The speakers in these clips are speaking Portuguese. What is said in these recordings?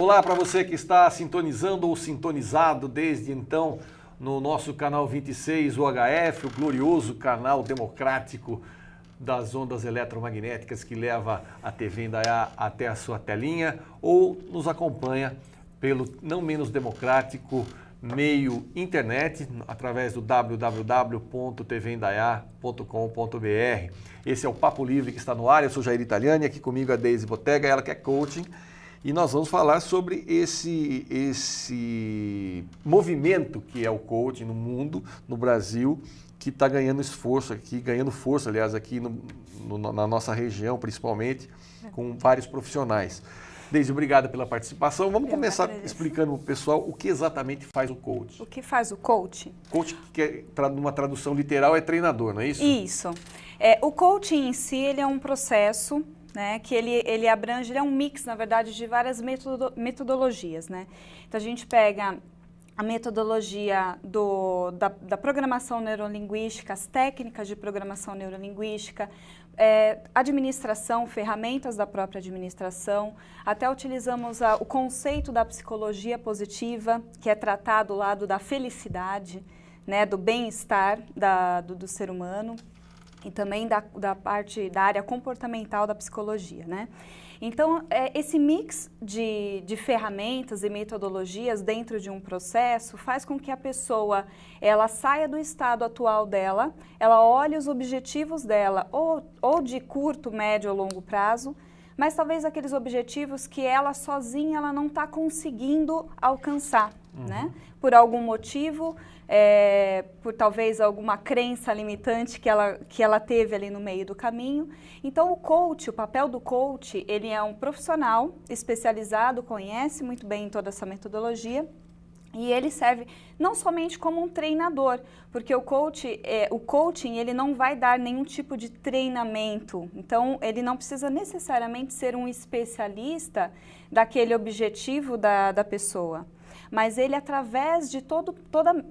Olá para você que está sintonizando ou sintonizado desde então no nosso canal 26 UHF, o glorioso canal democrático das ondas eletromagnéticas que leva a TV Indaiá até a sua telinha, ou nos acompanha pelo não menos democrático meio internet, através do www.tvindaiá.com.br. Esse é o Papo Livre que está no ar. Eu sou Jair Italiani, aqui comigo a Deise Botega, ela que é coaching, e nós vamos falar sobre esse movimento que é o coaching no mundo, no Brasil, que está ganhando esforço aqui, ganhando força, aliás, aqui na nossa região, principalmente, com vários profissionais. Deise, obrigada pela participação. Vamos começar explicando para o pessoal o que exatamente faz o coach. O que faz o coach? Coach, que numa tradução literal, é treinador, não é isso? Isso. O coaching em si, ele é um processo, né, que ele abrange, ele é um mix, na verdade, de várias metodologias, né? Então, a gente pega a metodologia da programação neurolinguística, as técnicas de programação neurolinguística, administração, ferramentas da própria administração, até utilizamos o conceito da psicologia positiva, que é tratar do lado da felicidade, né, do bem-estar do ser humano, e também da parte da área comportamental da psicologia, né? Então, esse mix de ferramentas e metodologias dentro de um processo faz com que a pessoa ela saia do estado atual dela, ela olhe os objetivos dela, ou de curto, médio ou longo prazo, mas talvez aqueles objetivos que ela sozinha ela não está conseguindo alcançar, né? Por algum motivo, por talvez alguma crença limitante que ela teve ali no meio do caminho. Então, o papel do coach, ele é um profissional especializado, conhece muito bem toda essa metodologia, e ele serve não somente como um treinador, porque o coaching ele não vai dar nenhum tipo de treinamento, então ele não precisa necessariamente ser um especialista daquele objetivo da pessoa. Mas ele, através de toda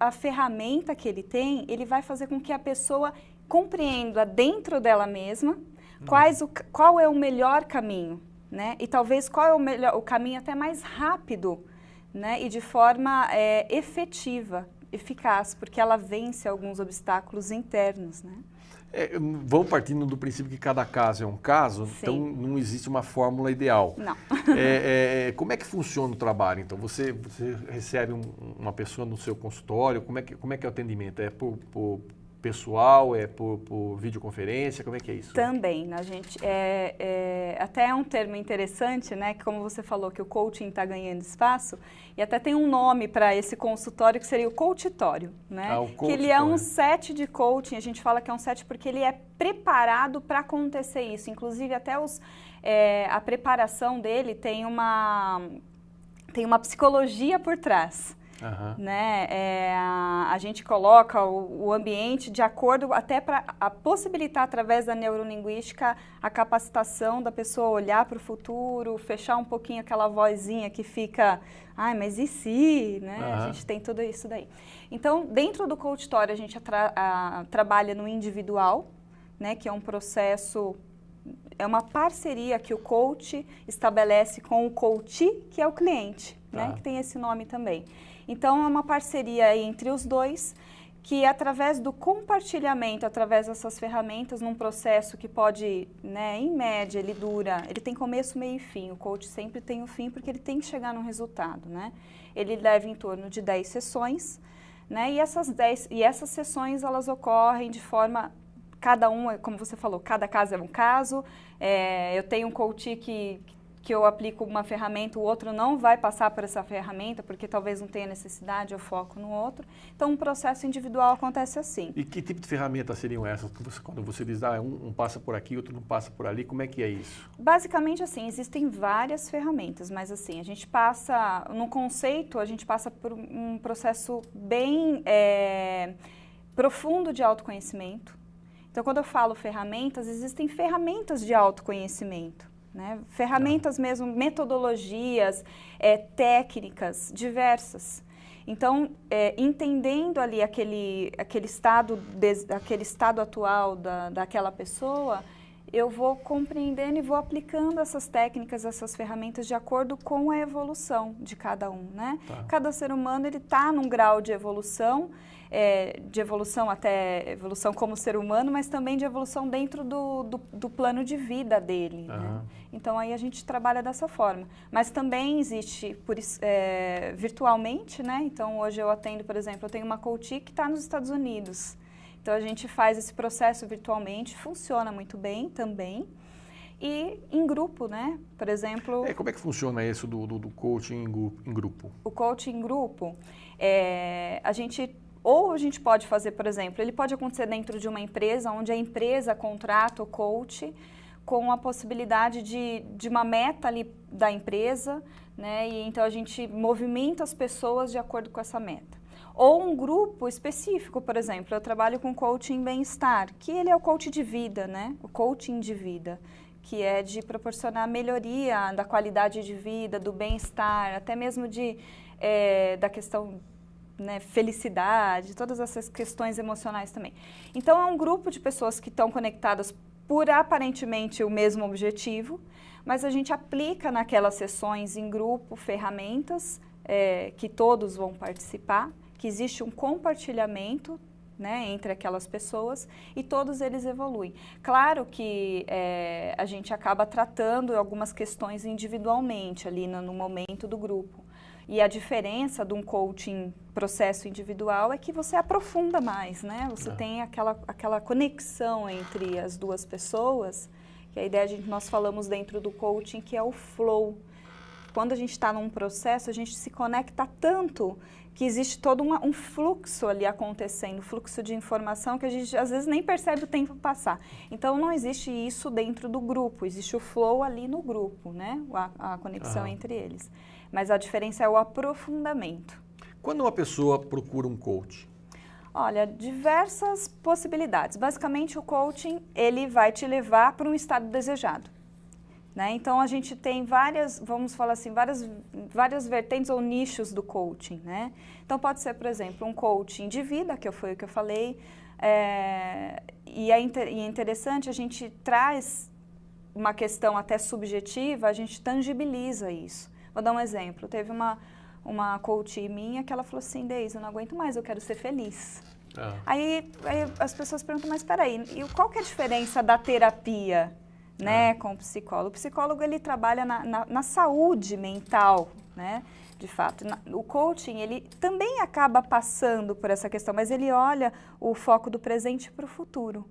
a ferramenta que ele tem, ele vai fazer com que a pessoa compreenda dentro dela mesma qual é o melhor caminho, né? E talvez qual é o caminho até mais rápido, né? E de forma efetiva, eficaz, porque ela vence alguns obstáculos internos, né? Vamos partindo do princípio que cada caso é um caso, sim. Então não existe uma fórmula ideal. Não. Como é que funciona o trabalho? Então você recebe uma pessoa no seu consultório, como é que é o atendimento? É por pessoal, é por videoconferência, como é que é isso? Também, a gente, até é um termo interessante, né, que como você falou que o coaching está ganhando espaço, e até tem um nome para esse consultório que seria o coachitório, né, que ele é um set de coaching, a gente fala que é um set porque ele é preparado para acontecer isso, inclusive até a preparação dele tem uma psicologia por trás. Né? A gente coloca o ambiente de acordo até para possibilitar através da neurolinguística a capacitação da pessoa olhar para o futuro, fechar um pouquinho aquela vozinha que fica, mas e se? Né? A gente tem tudo isso daí. Então, dentro do coachitório a gente trabalha no individual, né? Que é um processo, é uma parceria que o coach estabelece com o coachee, que é o cliente, né? Que tem esse nome também. Então, é uma parceria entre os dois, que através do compartilhamento, através dessas ferramentas, num processo que pode, né, em média, ele tem começo, meio e fim. O coach sempre tem o fim, porque ele tem que chegar no resultado, né? Ele leva em torno de 10 sessões, né? E essas sessões, elas ocorrem de forma... Cada como você falou, cada caso é um caso. Eu tenho um coach que eu aplico uma ferramenta, o outro não vai passar por essa ferramenta, porque talvez não tenha necessidade ou foco no outro. Então, um processo individual acontece assim. E que tipo de ferramentas seriam essas? Quando você diz, um passa por aqui, outro não passa por ali, como é que é isso? Basicamente, assim, existem várias ferramentas, mas assim, a gente passa, no conceito, a gente passa por um processo bem profundo de autoconhecimento. Então, quando eu falo ferramentas, existem ferramentas de autoconhecimento. Né? Ferramentas mesmo, metodologias, técnicas diversas. Então, entendendo ali aquele estado atual daquela pessoa, eu vou compreendendo e vou aplicando essas técnicas, essas ferramentas de acordo com a evolução de cada um, né? Tá. Cada ser humano, ele está num grau de evolução até evolução como ser humano, mas também de evolução dentro do plano de vida dele, né? Então, aí a gente trabalha dessa forma. Mas também existe virtualmente, né? Então, hoje eu atendo, por exemplo, eu tenho uma coach que está nos Estados Unidos. Então, a gente faz esse processo virtualmente, funciona muito bem também. E em grupo, né? Por exemplo... Como é que funciona isso do coaching em grupo? O coaching em grupo, a gente pode fazer, por exemplo, ele pode acontecer dentro de uma empresa, onde a empresa contrata o coach com a possibilidade de uma meta ali da empresa, né? E então a gente movimenta as pessoas de acordo com essa meta. Ou um grupo específico, por exemplo, eu trabalho com coaching bem-estar, que ele é o coach de vida, né? O coaching de vida, que é de proporcionar melhoria da qualidade de vida, do bem-estar, até mesmo da questão, né, felicidade, todas essas questões emocionais também. Então, é um grupo de pessoas que estão conectadas por aparentemente o mesmo objetivo, mas a gente aplica naquelas sessões em grupo ferramentas que todos vão participar, que existe um compartilhamento, né, entre aquelas pessoas e todos eles evoluem. Claro que a gente acaba tratando algumas questões individualmente ali no momento do grupo. E a diferença de um coaching processo individual é que você aprofunda mais, né? Você tem aquela conexão entre as duas pessoas, que a ideia nós falamos dentro do coaching que é o flow. Quando a gente está num processo, a gente se conecta tanto que existe todo um fluxo ali acontecendo, fluxo de informação que a gente às vezes nem percebe o tempo passar. Então não existe isso dentro do grupo, existe o flow ali no grupo, né? A conexão entre eles. Mas a diferença é o aprofundamento. Quando uma pessoa procura um coach? Olha, diversas possibilidades. Basicamente o coaching, ele vai te levar para um estado desejado. Né? Então, a gente tem vamos falar assim, várias vertentes ou nichos do coaching, né? Então, pode ser, por exemplo, um coaching de vida, que foi o que eu falei, e é interessante, a gente traz uma questão até subjetiva, a gente tangibiliza isso. Vou dar um exemplo, teve uma coach minha que ela falou assim, Deise, eu não aguento mais, eu quero ser feliz. Aí as pessoas perguntam, mas espera aí, qual que é a diferença da terapia, né, com o psicólogo? O psicólogo, ele trabalha na saúde mental, né, de fato. O coaching, ele também acaba passando por essa questão, mas ele olha o foco do presente para o futuro.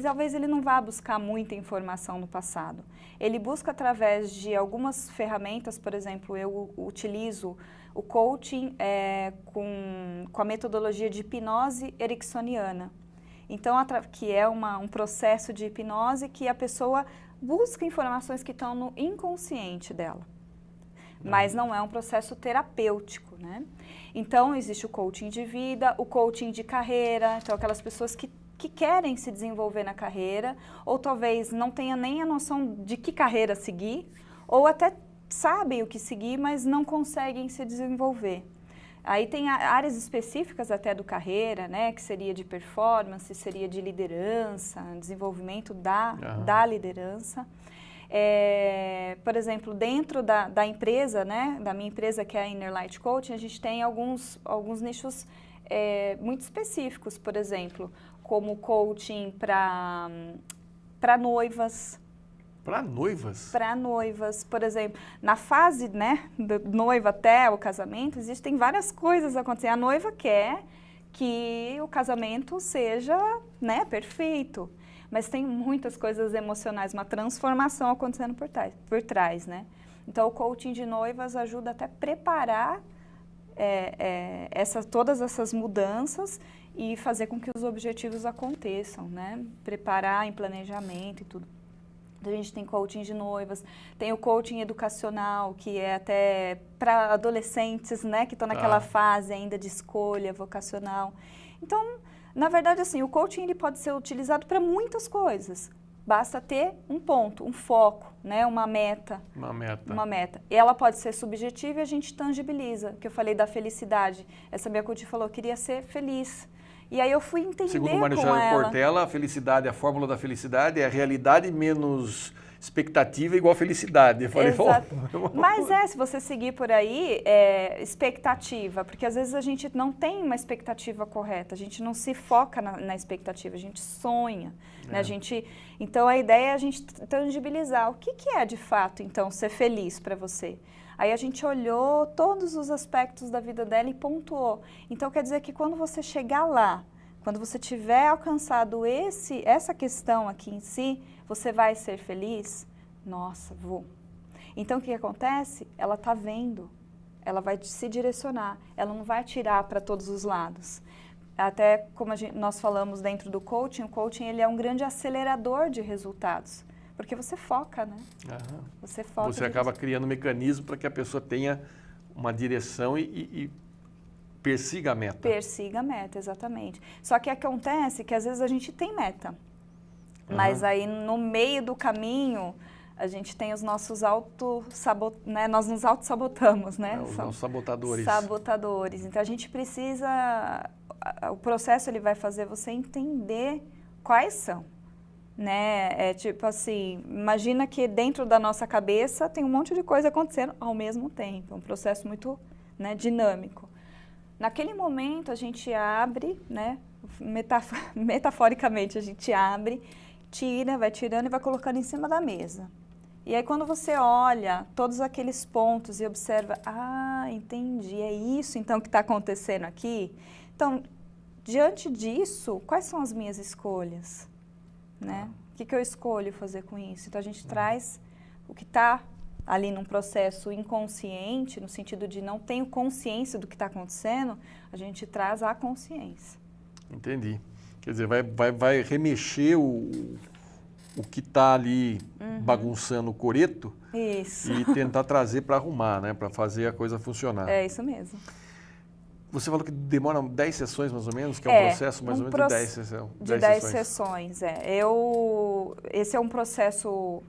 Talvez ele não vá buscar muita informação no passado. Ele busca através de algumas ferramentas, por exemplo, eu utilizo o coaching com a metodologia de hipnose ericksoniana. Então, que é um processo de hipnose que a pessoa busca informações que estão no inconsciente dela. Mas não é um processo terapêutico, né? Então, existe o coaching de vida, o coaching de carreira, então aquelas pessoas que querem se desenvolver na carreira, ou talvez não tenha nem a noção de que carreira seguir, ou até sabem o que seguir, mas não conseguem se desenvolver. Aí tem áreas específicas até do carreira, né, que seria de performance, seria de liderança, desenvolvimento da liderança. Por exemplo, dentro da empresa, né, da minha empresa, que é a Inner Light Coaching, a gente tem alguns nichos muito específicos, por exemplo, como coaching para noivas. Para noivas? Para noivas, por exemplo, na fase, né, da noiva até o casamento, existem várias coisas acontecendo. A noiva quer que o casamento seja, né, perfeito, mas tem muitas coisas emocionais, uma transformação acontecendo por trás, né? Então, o coaching de noivas ajuda até a preparar todas essas mudanças e fazer com que os objetivos aconteçam, né? Preparar em planejamento e tudo. A gente tem coaching de noivas, tem o coaching educacional, que é até para adolescentes, né, que estão naquela fase ainda de escolha vocacional. Então, na verdade, assim, o coaching ele pode ser utilizado para muitas coisas. Basta ter um ponto, um foco, né, uma meta. Uma meta. E ela pode ser subjetiva e a gente tangibiliza. Que eu falei da felicidade. Essa minha coach falou, eu queria ser feliz. E aí eu fui entender Segundo o com Marechal ela. Cortella, a felicidade, a fórmula da felicidade é a realidade menos expectativa igual felicidade. Eu falei, Exato. Mas se você seguir por aí, expectativa, porque às vezes a gente não tem uma expectativa correta, a gente não se foca na expectativa, a gente sonha. Né? Então a ideia é a gente tangibilizar o que é de fato, então, ser feliz para você. Aí a gente olhou todos os aspectos da vida dela e pontuou. Então quer dizer que quando você chegar lá, quando você tiver alcançado essa questão aqui em si, você vai ser feliz? Nossa, vou. Então o que acontece? Ela está vendo, ela vai se direcionar, ela não vai tirar para todos os lados. Até como nós falamos dentro do coaching, o coaching ele é um grande acelerador de resultados. Porque você foca, né? Você foca. Você acaba criando um mecanismo para que a pessoa tenha uma direção e persiga a meta. Persiga a meta, exatamente. Só que acontece que às vezes a gente tem meta, mas aí no meio do caminho a gente tem os nossos né? Nós nos auto-sabotamos, né? Os sabotadores. Sabotadores. Então a gente precisa, o processo ele vai fazer você entender quais são. Né? É tipo assim, imagina que dentro da nossa cabeça tem um monte de coisa acontecendo ao mesmo tempo, um processo muito, né, dinâmico. Naquele momento a gente abre, né, metaforicamente a gente abre, vai tirando e vai colocando em cima da mesa. E aí quando você olha todos aqueles pontos e observa, entendi, é isso então que está acontecendo aqui. Então, diante disso, quais são as minhas escolhas? Né? O que eu escolho fazer com isso? Então a gente traz o que está ali num processo inconsciente, no sentido de não tenho consciência do que está acontecendo, a gente traz a consciência. Entendi. Quer dizer, vai remexer o que está ali bagunçando o coreto. Isso. E tentar trazer para arrumar, né? Para fazer a coisa funcionar. É isso mesmo. Você falou que demora 10 sessões, mais ou menos, que é um processo mais ou menos de 10 sessões. De 10 sessões, Esse é um processo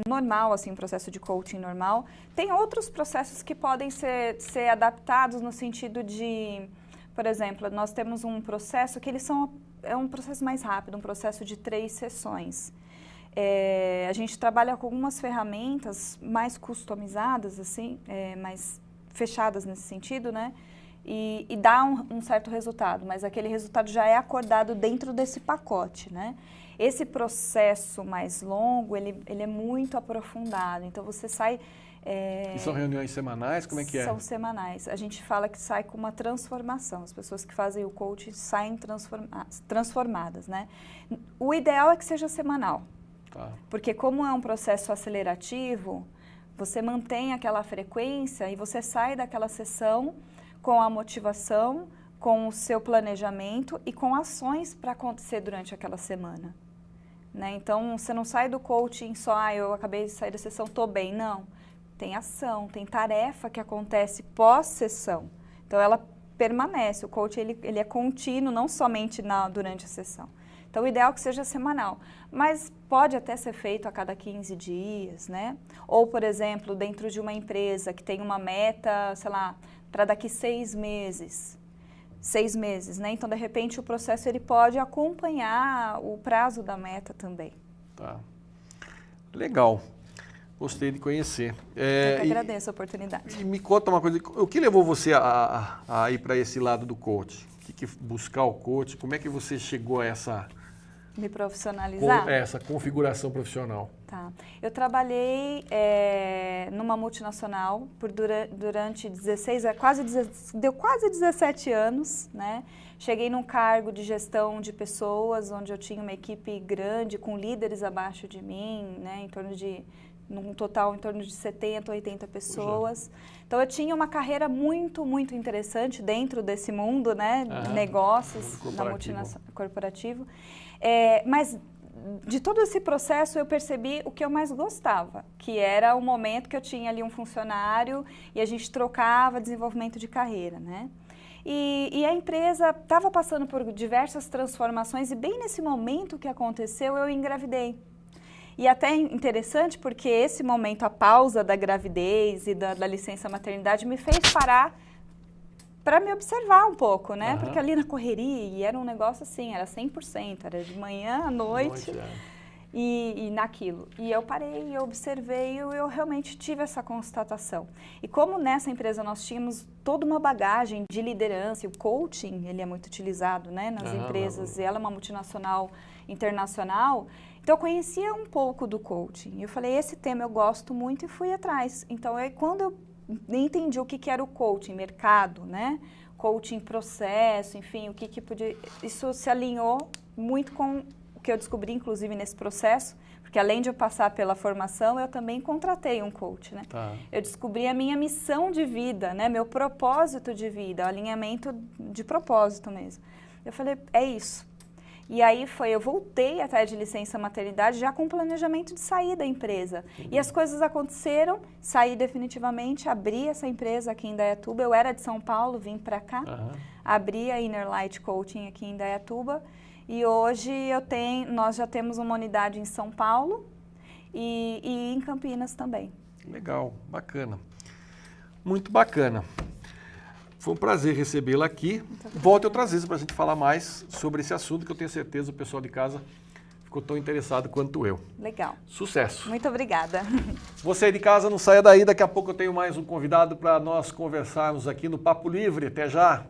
normal, assim, um processo de coaching normal. Tem outros processos que podem ser adaptados no sentido de, por exemplo, nós temos um processo que é um processo mais rápido, um processo de 3 sessões. A gente trabalha com algumas ferramentas mais customizadas, assim, mais fechadas nesse sentido, né? E dá um certo resultado, mas aquele resultado já é acordado dentro desse pacote, né? Esse processo mais longo, ele é muito aprofundado, então você sai... E são reuniões semanais? Como é que é? São semanais. A gente fala que sai com uma transformação, as pessoas que fazem o coaching saem transformadas, né? O ideal é que seja semanal, porque como é um processo acelerativo, você mantém aquela frequência e você sai daquela sessão com a motivação, com o seu planejamento e com ações para acontecer durante aquela semana. Né? Então, você não sai do coaching só, eu acabei de sair da sessão, estou bem. Não, tem ação, tem tarefa que acontece pós-sessão. Então, ela permanece, o coaching ele é contínuo, não somente durante a sessão. Então, o ideal é que seja semanal, mas pode até ser feito a cada 15 dias, né? Ou, por exemplo, dentro de uma empresa que tem uma meta, sei lá, para daqui 6 meses. 6 meses, né? Então, de repente, o processo ele pode acompanhar o prazo da meta também. Tá. Legal. Gostei de conhecer. Eu que agradeço a oportunidade. E me conta uma coisa, o que levou você a ir para esse lado do coach? Buscar o coach? Como é que você chegou a essa... Me profissionalizar? Essa configuração profissional. Tá. Eu trabalhei numa multinacional durante deu quase 17 anos, né? Cheguei num cargo de gestão de pessoas, onde eu tinha uma equipe grande, com líderes abaixo de mim, né? Num total em torno de 70, 80 pessoas. Então, eu tinha uma carreira muito, muito interessante dentro desse mundo, né? Negócios, na multinacional, corporativo. Mas de todo esse processo eu percebi o que eu mais gostava, que era o momento que eu tinha ali um funcionário e a gente trocava desenvolvimento de carreira, né? E a empresa estava passando por diversas transformações e bem nesse momento que aconteceu eu engravidei. E até interessante porque esse momento, a pausa da gravidez e da licença maternidade me fez parar para me observar um pouco, né? Aham. Porque ali na correria, e era um negócio assim, era 100%, era de manhã à noite. E naquilo. E eu parei, eu observei e eu realmente tive essa constatação. E como nessa empresa nós tínhamos toda uma bagagem de liderança, e o coaching, ele é muito utilizado, né, nas empresas, e ela é uma multinacional internacional, então eu conhecia um pouco do coaching. Eu falei, esse tema eu gosto muito e fui atrás. Então, quando eu entendi o que era o coaching, mercado, né, coaching processo, enfim, o que podia... Isso se alinhou muito com o que eu descobri, inclusive, nesse processo, porque além de eu passar pela formação, eu também contratei um coach, né? Tá. Eu descobri a minha missão de vida, né? Meu propósito de vida, o alinhamento de propósito mesmo. Eu falei, é isso. E aí eu voltei atrás de licença maternidade já com planejamento de sair da empresa. E as coisas aconteceram, saí definitivamente, abri essa empresa aqui em Indaiatuba. Eu era de São Paulo, vim para cá, abri a Inner Light Coaching aqui em Indaiatuba. E hoje nós já temos uma unidade em São Paulo e em Campinas também. Legal, bacana. Muito bacana. Foi um prazer recebê-la aqui. Volte outras vezes para a gente falar mais sobre esse assunto, que eu tenho certeza o pessoal de casa ficou tão interessado quanto eu. Legal. Sucesso. Muito obrigada. Você aí de casa, não saia daí. Daqui a pouco eu tenho mais um convidado para nós conversarmos aqui no Papo Livre. Até já.